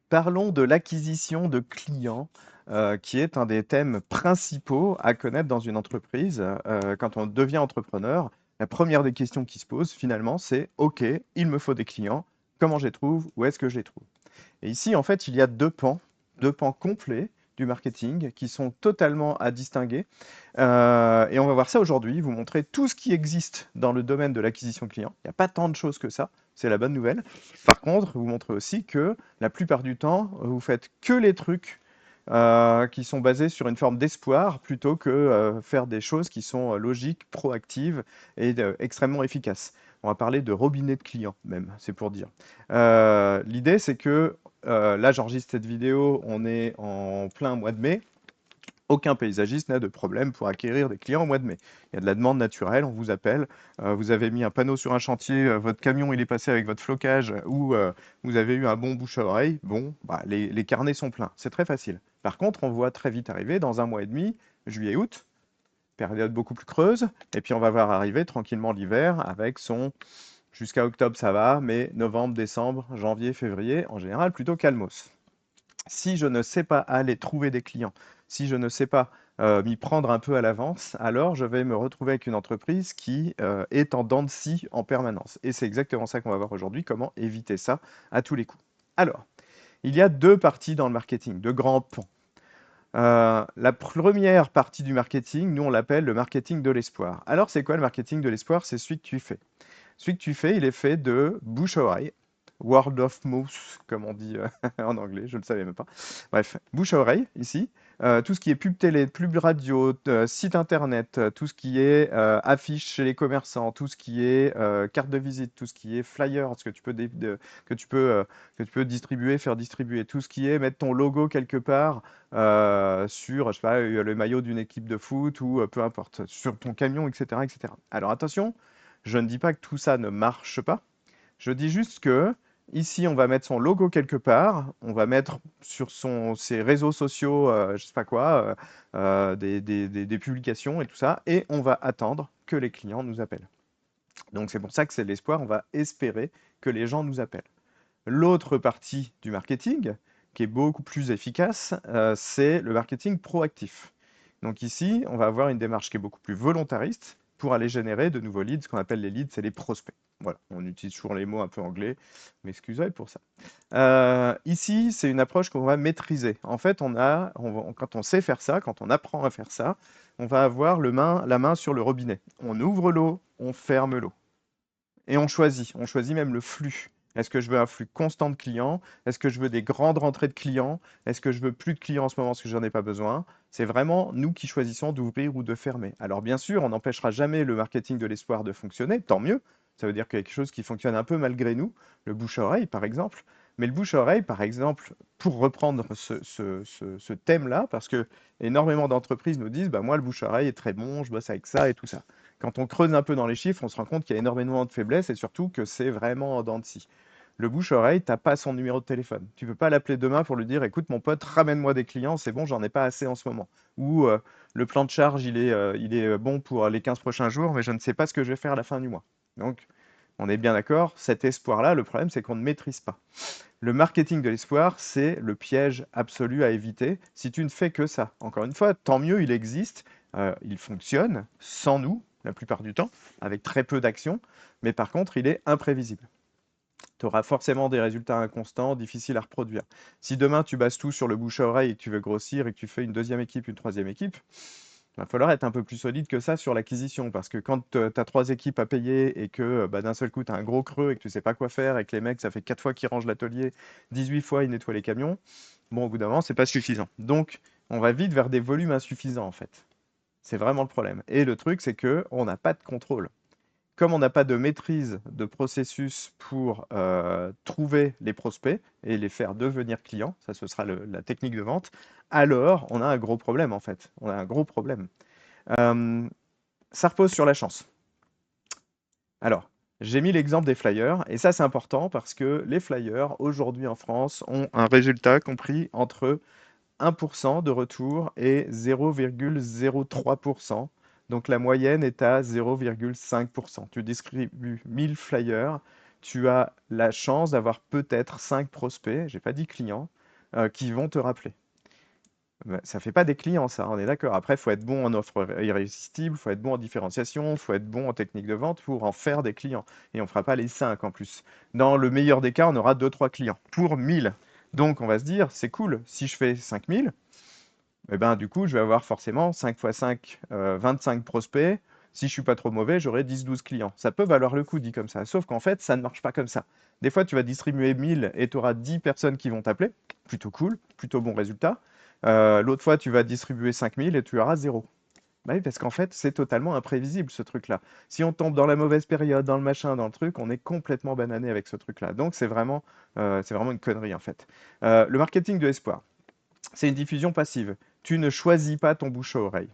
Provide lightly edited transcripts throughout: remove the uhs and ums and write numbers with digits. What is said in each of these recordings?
Parlons de l'acquisition de clients, qui est un des thèmes principaux à connaître dans une entreprise. Quand on devient entrepreneur, la première des questions qui se posent finalement, c'est: OK, il me faut des clients, comment je les trouve? Où est-ce que je les trouve? Et ici, en fait, il y a 2 pans complets du marketing qui sont totalement à distinguer. Et on va voir ça aujourd'hui, vous montrer tout ce qui existe dans le domaine de l'acquisition client. Il n'y a pas tant de choses que ça, c'est la bonne nouvelle. Par contre, vous montrer aussi que la plupart du temps, vous faites que les trucs qui sont basés sur une forme d'espoir plutôt que faire des choses qui sont logiques, proactives et extrêmement efficaces. On va parler de robinet de clients même, c'est pour dire. L'idée, c'est que là, j'enregistre cette vidéo, on est en plein mois de mai. Aucun paysagiste n'a de problème pour acquérir des clients au mois de mai. Il y a de la demande naturelle, on vous appelle, vous avez mis un panneau sur un chantier, votre camion il est passé avec votre flocage ou vous avez eu un bon bouche à oreille, bon, bah, les carnets sont pleins. C'est très facile. Par contre, on voit très vite arriver dans un mois et demi, juillet-août, période beaucoup plus creuse, et puis on va voir arriver tranquillement l'hiver avec son jusqu'à octobre ça va, mais novembre, décembre, janvier, février, en général plutôt calmos. Si je ne sais pas aller trouver des clients, si je ne sais pas m'y prendre un peu à l'avance, alors je vais me retrouver avec une entreprise qui est en dents de scie en permanence. Et c'est exactement ça qu'on va voir aujourd'hui, comment éviter ça à tous les coups. Alors, il y a 2 parties dans le marketing, 2 grands pans. La première partie du marketing, nous on l'appelle le marketing de l'espoir. Alors c'est quoi le marketing de l'espoir? C'est celui que tu fais. Celui que tu fais, il est fait de bouche à oreille, word of mouth, comme on dit en anglais, je ne le savais même pas. Bref, bouche à oreille, ici. Tout ce qui est pub télé, pub radio, site internet, tout ce qui est affiche chez les commerçants, tout ce qui est carte de visite, tout ce qui est flyer, ce que tu peux, que tu peux, que tu peux distribuer, faire distribuer, tout ce qui est mettre ton logo quelque part sur, je sais pas, le maillot d'une équipe de foot ou peu importe, sur ton camion, etc., etc. Alors attention, je ne dis pas que tout ça ne marche pas. Je dis juste que ici, on va mettre son logo quelque part, on va mettre sur ses réseaux sociaux, je sais pas quoi, des publications et tout ça, et on va attendre que les clients nous appellent. Donc c'est pour ça que c'est l'espoir, on va espérer que les gens nous appellent. L'autre partie du marketing, qui est beaucoup plus efficace, c'est le marketing proactif. Donc ici, on va avoir une démarche qui est beaucoup plus volontariste pour aller générer de nouveaux leads. Ce qu'on appelle les leads, c'est les prospects. Voilà, on utilise toujours les mots un peu anglais, mais excusez pour ça. Ici, c'est une approche qu'on va maîtriser. En fait, quand on sait faire ça, quand on apprend à faire ça, on va avoir la main sur le robinet. On ouvre l'eau, on ferme l'eau. Et on choisit même le flux. Est-ce que je veux un flux constant de clients? Est-ce que je veux des grandes rentrées de clients? Est-ce que je veux plus de clients en ce moment parce que j'en ai pas besoin? C'est vraiment nous qui choisissons d'ouvrir ou de fermer. Alors bien sûr, on n'empêchera jamais le marketing de l'espoir de fonctionner, tant mieux. Ça veut dire qu'il y a quelque chose qui fonctionne un peu malgré nous, le bouche-oreille par exemple. Mais le bouche-oreille, par exemple, pour reprendre ce thème-là, parce que énormément d'entreprises nous disent, bah, moi, le bouche-oreille est très bon, je bosse avec ça et tout ça. Quand on creuse un peu dans les chiffres, on se rend compte qu'il y a énormément de faiblesses et surtout que c'est vraiment en dents de scie. Le bouche-oreille, tu n'as pas son numéro de téléphone. Tu ne peux pas l'appeler demain pour lui dire, écoute mon pote, ramène-moi des clients, c'est bon, j'en ai pas assez en ce moment. Ou le plan de charge, il est bon pour les 15 prochains jours, mais je ne sais pas ce que je vais faire à la fin du mois. Donc, on est bien d'accord, cet espoir-là, le problème, c'est qu'on ne maîtrise pas. Le marketing de l'espoir, c'est le piège absolu à éviter si tu ne fais que ça. Encore une fois, tant mieux, il existe, il fonctionne sans nous, la plupart du temps, avec très peu d'actions, mais par contre, il est imprévisible. Tu auras forcément des résultats inconstants, difficiles à reproduire. Si demain tu bases tout sur le bouche à oreille et que tu veux grossir et que tu fais une deuxième équipe, une troisième équipe, il va falloir être un peu plus solide que ça sur l'acquisition. Parce que quand tu as 3 équipes à payer et que bah, d'un seul coup tu as un gros creux et que tu sais pas quoi faire et que les mecs, ça fait 4 fois qu'ils rangent l'atelier, 18 fois ils nettoient les camions, bon, au bout d'un moment, c'est pas suffisant. Donc, on va vite vers des volumes insuffisants en fait. C'est vraiment le problème. Et le truc, c'est que on n'a pas de contrôle. Comme on n'a pas de maîtrise de processus pour trouver les prospects et les faire devenir clients, ça ce sera la technique de vente, alors on a un gros problème en fait. On a un gros problème. Euh, Ça repose sur la chance. Alors, j'ai mis l'exemple des flyers, et ça c'est important parce que les flyers, aujourd'hui en France, ont un résultat compris entre 1% de retour et 0,03%. Donc la moyenne est à 0,5%. Tu distribues 1000 flyers, tu as la chance d'avoir peut-être 5 prospects, j'ai pas dit clients, qui vont te rappeler. Ouais, ça fait pas des clients, ça, on est d'accord. Après, il faut être bon en offre irrésistible, il faut être bon en différenciation, il faut être bon en technique de vente pour en faire des clients. Et on fera pas les 5 en plus. Dans le meilleur des cas, on aura deux trois clients pour 1000. Donc, on va se dire, c'est cool, si je fais 5000, eh ben, du coup, je vais avoir forcément 5 fois 5, 25 prospects. Si je suis pas trop mauvais, j'aurai 10-12 clients. Ça peut valoir le coup dit comme ça. Sauf qu'en fait, ça ne marche pas comme ça. Des fois, tu vas distribuer 1000 et tu auras 10 personnes qui vont t'appeler. Plutôt cool, plutôt bon résultat. L'autre fois, tu vas distribuer 5000 et tu auras zéro. Bah oui, parce qu'en fait, c'est totalement imprévisible ce truc-là. Si on tombe dans la mauvaise période, dans le machin, dans le truc, on est complètement banané avec ce truc-là. Donc, c'est vraiment une connerie en fait. Le marketing de l'espoir, c'est une diffusion passive. Tu ne choisis pas ton bouche à oreille.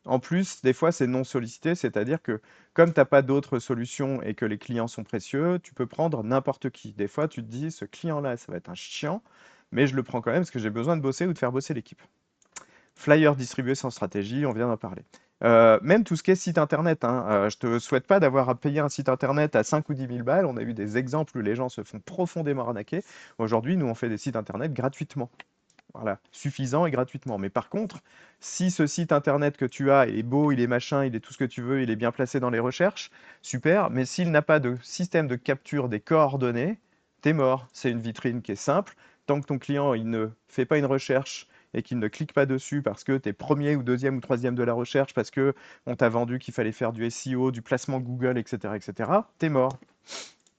En plus, des fois, c'est non sollicité, c'est-à-dire que comme tu n'as pas d'autres solutions et que les clients sont précieux, tu peux prendre n'importe qui. Des fois, tu te dis, ce client-là, ça va être un chiant, mais je le prends quand même parce que j'ai besoin de bosser ou de faire bosser l'équipe. Flyer distribué sans stratégie, on vient d'en parler. Même tout ce qui est site internet, hein, je ne te souhaite pas d'avoir à payer un site internet à 5 ou 10 000 balles. On a eu des exemples où les gens se font profondément arnaquer. Aujourd'hui, nous, on fait des sites internet gratuitement. Voilà, suffisant et gratuitement. Mais par contre, si ce site internet que tu as est beau, il est machin, il est tout ce que tu veux, il est bien placé dans les recherches, super. Mais s'il n'a pas de système de capture des coordonnées, t'es mort. C'est une vitrine qui est simple. Tant que ton client il ne fait pas une recherche et qu'il ne clique pas dessus parce que tu es premier ou deuxième ou troisième de la recherche, parce que on t'a vendu qu'il fallait faire du SEO, du placement Google, etc., t'es mort.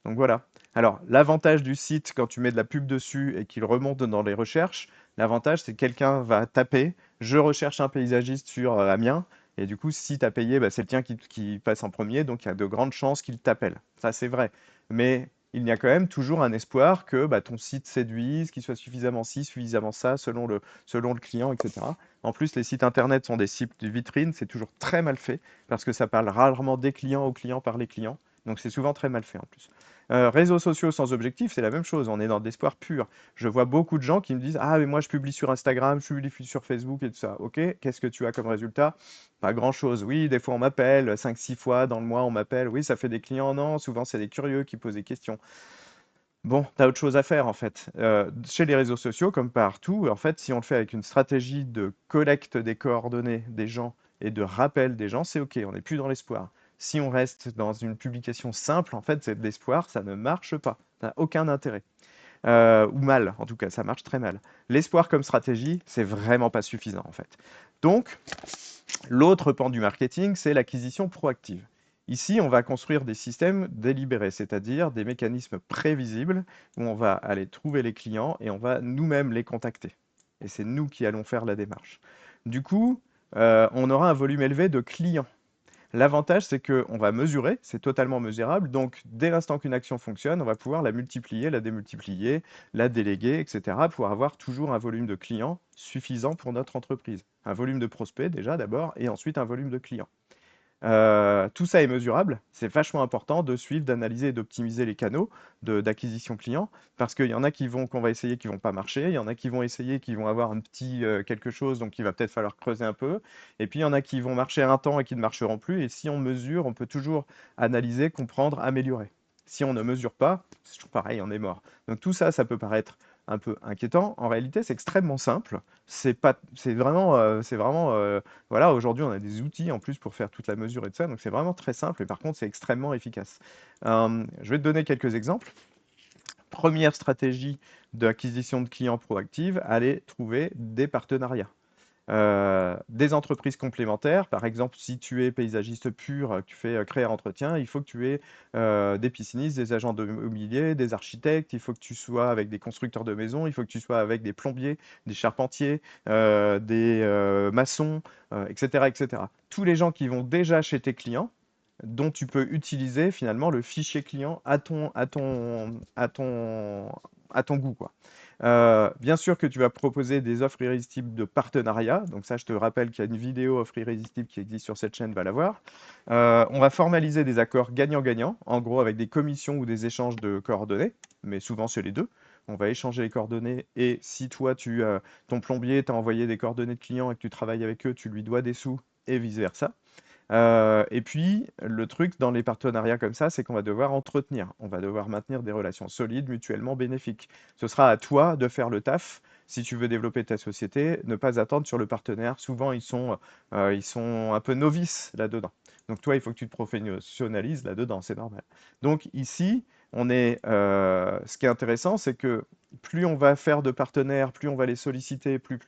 Donc voilà. Alors, l'avantage du site, quand tu mets de la pub dessus et qu'il remonte dans les recherches, l'avantage, c'est que quelqu'un va taper, je recherche un paysagiste sur Amiens, et du coup, si tu as payé, bah, c'est le tien qui passe en premier, donc il y a de grandes chances qu'il t'appelle. Ça, c'est vrai. Mais il y a quand même toujours un espoir que bah, ton site séduise, qu'il soit suffisamment ci, suffisamment ça, selon le client, etc. En plus, les sites internet sont des sites de vitrine, c'est toujours très mal fait, parce que ça parle rarement des clients aux clients par les clients. Donc c'est souvent très mal fait en plus. Réseaux sociaux sans objectif, c'est la même chose, on est dans l'espoir pur. Je vois beaucoup de gens qui me disent: ah, mais moi je publie sur Instagram, je publie sur Facebook et tout ça. Ok, qu'est-ce que tu as comme résultat? Pas grand-chose. Oui, des fois on m'appelle, 5-6 fois dans le mois on m'appelle. Oui, ça fait des clients. Non, souvent c'est des curieux qui posent des questions. Bon, tu as autre chose à faire en fait. Chez les réseaux sociaux, comme partout, en fait, si on le fait avec une stratégie de collecte des coordonnées des gens et de rappel des gens, c'est OK, on n'est plus dans l'espoir. Si on reste dans une publication simple, en fait, c'est de l'espoir, ça ne marche pas. Ça n'a aucun intérêt. Ou mal, en tout cas, ça marche très mal. L'espoir comme stratégie, c'est vraiment pas suffisant en fait. Donc, l'autre pan du marketing, c'est l'acquisition proactive. Ici, on va construire des systèmes délibérés, c'est-à-dire des mécanismes prévisibles où on va aller trouver les clients et on va nous-mêmes les contacter. Et c'est nous qui allons faire la démarche. Du coup, on aura un volume élevé de clients. L'avantage, c'est qu'on va mesurer, c'est totalement mesurable. Donc, dès l'instant qu'une action fonctionne, on va pouvoir la multiplier, la démultiplier, la déléguer, etc., pour avoir toujours un volume de clients suffisant pour notre entreprise. Un volume de prospects déjà d'abord, et ensuite un volume de clients. Tout ça est mesurable. C'est vachement important de suivre, d'analyser et d'optimiser les canaux d'acquisition client parce qu'il y en a qu'on va essayer qui vont pas marcher, il y en a qui vont essayer qui vont avoir un petit quelque chose donc il va peut-être falloir creuser un peu et puis il y en a qui vont marcher un temps et qui ne marcheront plus et si on mesure, on peut toujours analyser, comprendre, améliorer. Si on ne mesure pas, c'est toujours pareil, on est mort. Donc tout ça, ça peut paraître un peu inquiétant. En réalité, c'est extrêmement simple. C'est vraiment voilà, aujourd'hui, on a des outils en plus pour faire toute la mesure et tout ça, donc c'est vraiment très simple et par contre, c'est extrêmement efficace. Je vais te donner quelques exemples. Première stratégie d'acquisition de clients proactive, aller trouver des partenariats. Des entreprises complémentaires, par exemple, si tu es paysagiste pur, tu fais créer un entretien, il faut que tu aies des piscinistes, des agents de immobilier, des architectes, il faut que tu sois avec des constructeurs de maisons, il faut que tu sois avec des plombiers, des charpentiers, des maçons, etc., etc. Tous les gens qui vont déjà chez tes clients, dont tu peux utiliser finalement le fichier client à ton goût, quoi. Bien sûr que tu vas proposer des offres irrésistibles de partenariat. Donc ça, je te rappelle qu'il y a une vidéo offre irrésistible qui existe sur cette chaîne, va la voir. On va formaliser des accords gagnant-gagnant, en gros avec des commissions ou des échanges de coordonnées, mais souvent c'est les deux. On va échanger les coordonnées et si toi, ton plombier t'a envoyé des coordonnées de clients et que tu travailles avec eux, tu lui dois des sous et vice-versa. Et puis, le truc dans les partenariats comme ça, c'est qu'on va devoir entretenir. On va devoir maintenir des relations solides, mutuellement bénéfiques. Ce sera à toi de faire le taf. Si tu veux développer ta société, ne pas attendre sur le partenaire. Souvent, ils sont un peu novices là-dedans. Donc, toi, il faut que tu te professionnalises là-dedans, c'est normal. Donc, ici, ce qui est intéressant, c'est que plus on va faire de partenaires, plus on va les solliciter, plus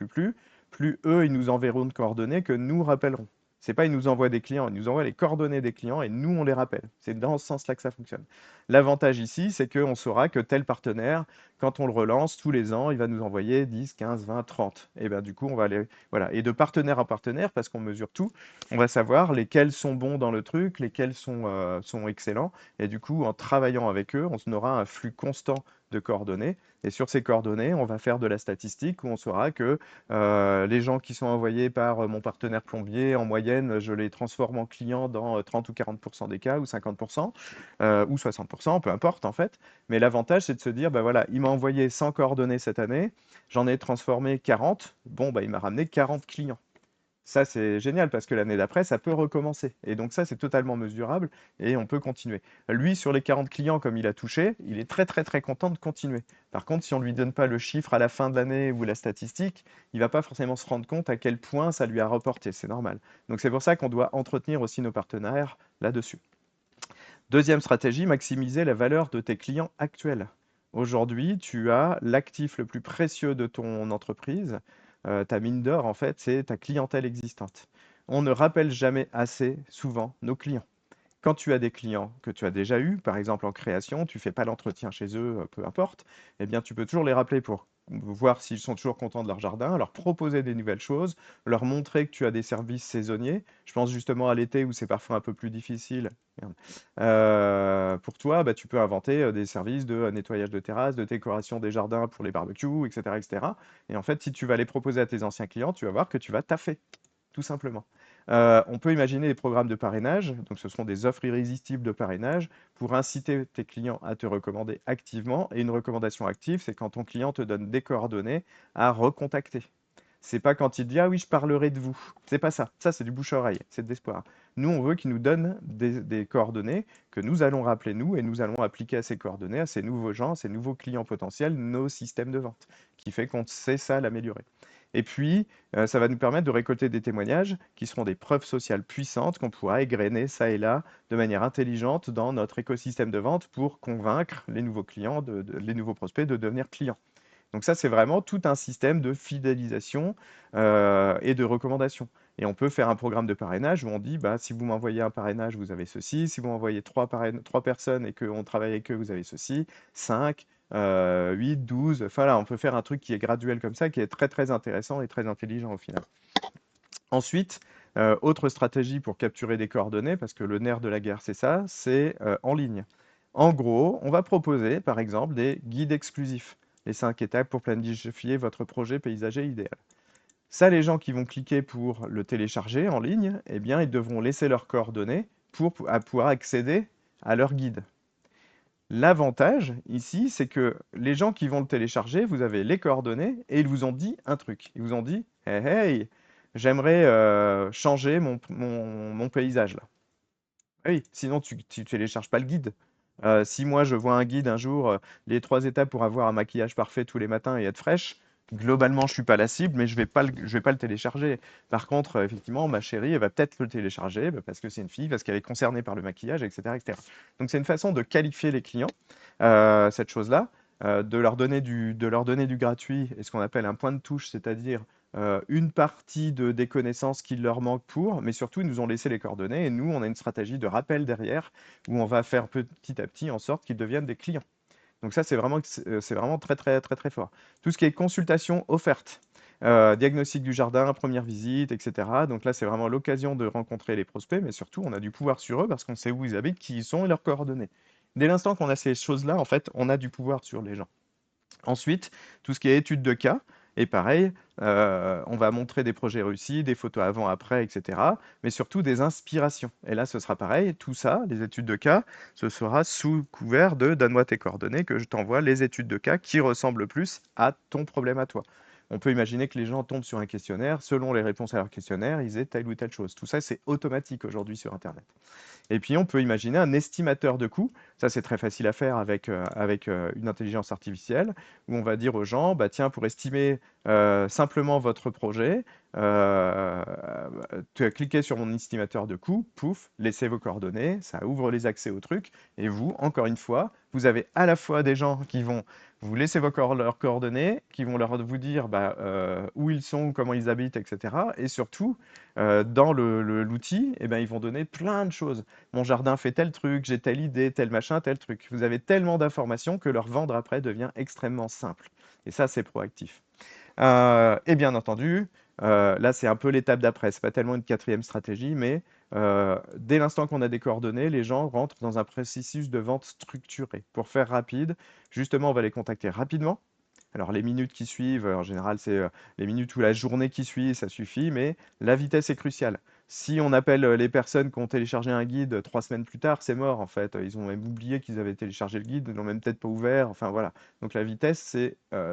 eux, ils nous enverront de coordonnées que nous rappellerons. C'est pas ils nous envoient des clients, ils nous envoient les coordonnées des clients et nous, on les rappelle. C'est dans ce sens-là que ça fonctionne. L'avantage ici, c'est qu'on saura que tel partenaire, quand on le relance tous les ans, il va nous envoyer 10, 15, 20, 30. Et bien du coup, on va aller. Voilà. Et de partenaire en partenaire, parce qu'on mesure tout, on va savoir lesquels sont bons dans le truc, lesquels sont excellents. Et du coup, en travaillant avec eux, on aura un flux constant de coordonnées. Et sur ces coordonnées, on va faire de la statistique où on saura que les gens qui sont envoyés par mon partenaire plombier, en moyenne, je les transforme en clients dans 30 ou 40% des cas, ou 50%, ou 60%, peu importe en fait. Mais l'avantage, c'est de se dire, bah voilà, il m'a envoyé 100 coordonnées cette année, j'en ai transformé 40, bon, bah, il m'a ramené 40 clients. Ça, c'est génial parce que l'année d'après, ça peut recommencer. Et donc ça, c'est totalement mesurable et on peut continuer. Lui, sur les 40 clients, comme il a touché, il est très très très content de continuer. Par contre, si on ne lui donne pas le chiffre à la fin de l'année ou la statistique, il va pas forcément se rendre compte à quel point ça lui a reporté. C'est normal. Donc c'est pour ça qu'on doit entretenir aussi nos partenaires là-dessus. Deuxième stratégie, maximiser la valeur de tes clients actuels. Aujourd'hui, tu as l'actif le plus précieux de ton entreprise. Ta mine d'or, en fait, c'est ta clientèle existante. On ne rappelle jamais assez souvent nos clients. Quand tu as des clients que tu as déjà eus, par exemple en création, tu fais pas l'entretien chez eux, peu importe, eh bien tu peux toujours les rappeler pour voir s'ils sont toujours contents de leur jardin, leur proposer des nouvelles choses, leur montrer que tu as des services saisonniers. Je pense justement à l'été où c'est parfois un peu plus difficile. Merde. Pour toi, bah, tu peux inventer des services de nettoyage de terrasse, de décoration des jardins pour les barbecues, etc., etc. Et cetera. Et en fait, si tu vas les proposer à tes anciens clients, tu vas voir que tu vas taffer tout simplement. On peut imaginer des programmes de parrainage, donc ce seront des offres irrésistibles de parrainage pour inciter tes clients à te recommander activement. Et une recommandation active, c'est quand ton client te donne des coordonnées à recontacter. C'est pas quand il dit ah oui, je parlerai de vous. C'est pas ça. Ça, c'est du bouche-à-oreille, c'est de l'espoir. Nous, on veut qu'il nous donne des coordonnées que nous allons rappeler nous et nous allons appliquer à ces coordonnées, à ces nouveaux gens, à ces nouveaux clients potentiels, nos systèmes de vente, qui fait qu'on sait ça l'améliorer. Et puis, ça va nous permettre de récolter des témoignages qui seront des preuves sociales puissantes qu'on pourra égrener ça et là de manière intelligente dans notre écosystème de vente pour convaincre les nouveaux clients, les nouveaux prospects de devenir clients. Donc ça, c'est vraiment tout un système de fidélisation et de recommandation. Et on peut faire un programme de parrainage où on dit, bah, si vous m'envoyez un parrainage, vous avez ceci. Si vous m'envoyez trois personnes et qu'on travaille avec eux, vous avez ceci. 5, 8, 12. Enfin là, on peut faire un truc qui est graduel comme ça, qui est très très intéressant et très intelligent au final. Ensuite, autre stratégie pour capturer des coordonnées, parce que le nerf de la guerre, c'est ça, c'est en ligne. En gros, on va proposer, par exemple, des guides exclusifs. Les 5 étapes pour planifier votre projet paysager idéal. Ça, les gens qui vont cliquer pour le télécharger en ligne, eh bien, ils devront laisser leurs coordonnées pour pouvoir accéder à leur guide. L'avantage ici, c'est que les gens qui vont le télécharger, vous avez les coordonnées et ils vous ont dit un truc. Ils vous ont dit, hey, hey, j'aimerais changer mon paysage là. Ah oui, sinon tu télécharges pas le guide. Si moi je vois un guide un jour, les 3 étapes pour avoir un maquillage parfait tous les matins et être fraîche, globalement je suis pas la cible, mais je vais pas le télécharger. Par contre, effectivement, ma chérie, elle va peut-être le télécharger bah, parce que c'est une fille, parce qu'elle est concernée par le maquillage, etc., etc. Donc c'est une façon de qualifier les clients, cette chose-là, de leur donner du gratuit et ce qu'on appelle un point de touche, c'est-à-dire une partie des connaissances qu'il leur manque pour, mais surtout, ils nous ont laissé les coordonnées et nous, on a une stratégie de rappel derrière où on va faire petit à petit en sorte qu'ils deviennent des clients. Donc ça, c'est vraiment très, très, très, très fort. Tout ce qui est consultation offerte, diagnostic du jardin, première visite, etc. Donc là, c'est vraiment l'occasion de rencontrer les prospects, mais surtout, on a du pouvoir sur eux parce qu'on sait où ils habitent, qui ils sont et leurs coordonnées. Dès l'instant qu'on a ces choses-là, en fait, on a du pouvoir sur les gens. Ensuite, tout ce qui est études de cas, et pareil, on va montrer des projets réussis, des photos avant-après, etc. Mais surtout des inspirations. Et là, ce sera pareil, tout ça, les études de cas, ce sera sous couvert de donne-moi tes coordonnées, que je t'envoie les études de cas qui ressemblent le plus à ton problème à toi. On peut imaginer que les gens tombent sur un questionnaire, selon les réponses à leur questionnaire, ils aient telle ou telle chose. Tout ça, c'est automatique aujourd'hui sur Internet. Et puis, on peut imaginer un estimateur de coûts. Ça, c'est très facile à faire avec une intelligence artificielle, où on va dire aux gens, bah, tiens, pour estimer simplement votre projet, euh, cliquez sur mon estimateur de coûts, pouf, laissez vos coordonnées, ça ouvre les accès au truc. Et vous, encore une fois, vous avez à la fois des gens qui vont vous laisser leurs coordonnées, qui vont vous dire bah, où ils sont, comment ils habitent, etc. Et surtout, dans l'outil, eh ben, ils vont donner plein de choses. Mon jardin fait tel truc, j'ai telle idée, tel machin, tel truc. Vous avez tellement d'informations que leur vendre après devient extrêmement simple. Et ça, c'est proactif. Et bien entendu, là, c'est un peu l'étape d'après. C'est pas tellement une quatrième stratégie, mais dès l'instant qu'on a des coordonnées, les gens rentrent dans un processus de vente structuré. Pour faire rapide, justement, on va les contacter rapidement. Alors les minutes qui suivent, en général, c'est les minutes ou la journée qui suit, ça suffit, mais la vitesse est cruciale. Si on appelle les personnes qui ont téléchargé un guide 3 semaines plus tard, c'est mort en fait. Ils ont même oublié qu'ils avaient téléchargé le guide, ils l'ont même peut-être pas ouvert. Enfin voilà. Donc la vitesse,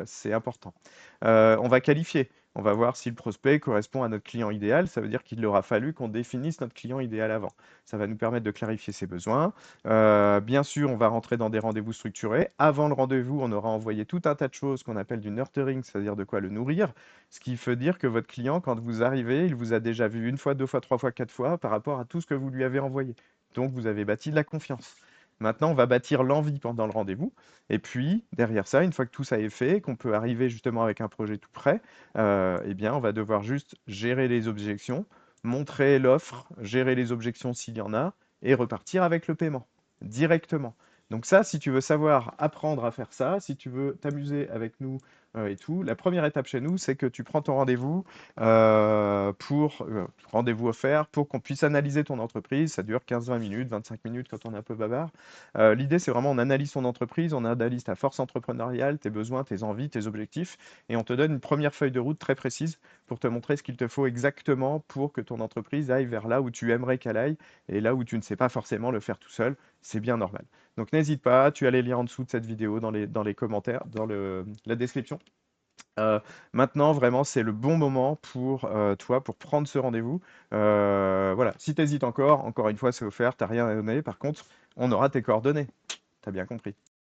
c'est important. On va qualifier. On va voir si le prospect correspond à notre client idéal. Ça veut dire qu'il aura fallu qu'on définisse notre client idéal avant. Ça va nous permettre de clarifier ses besoins. Bien sûr, on va rentrer dans des rendez-vous structurés. Avant le rendez-vous, on aura envoyé tout un tas de choses qu'on appelle du nurturing, c'est-à-dire de quoi le nourrir. Ce qui veut dire que votre client, quand vous arrivez, il vous a déjà vu une fois, deux fois, trois fois, quatre fois par rapport à tout ce que vous lui avez envoyé. Donc, vous avez bâti de la confiance. Maintenant, on va bâtir l'envie pendant le rendez-vous. Et puis, derrière ça, une fois que tout ça est fait, qu'on peut arriver justement avec un projet tout prêt, eh bien, on va devoir juste gérer les objections, montrer l'offre, gérer les objections s'il y en a, et repartir avec le paiement directement. Donc ça, si tu veux savoir apprendre à faire ça, si tu veux t'amuser avec nous et tout, la première étape chez nous, c'est que tu prends ton rendez-vous rendez-vous offert pour qu'on puisse analyser ton entreprise. Ça dure 15-20 minutes, 25 minutes quand on est un peu bavard. L'idée, c'est vraiment on analyse ton entreprise, on analyse ta force entrepreneuriale, tes besoins, tes envies, tes objectifs, et on te donne une première feuille de route très précise pour te montrer ce qu'il te faut exactement pour que ton entreprise aille vers là où tu aimerais qu'elle aille et là où tu ne sais pas forcément le faire tout seul. C'est bien normal. Donc n'hésite pas, tu as les liens en dessous de cette vidéo, dans les commentaires, dans la description. Maintenant, vraiment, c'est le bon moment pour toi, pour prendre ce rendez-vous. Voilà, si tu hésites encore une fois, c'est offert, tu n'as rien à donner. Par contre, on aura tes coordonnées. Tu as bien compris.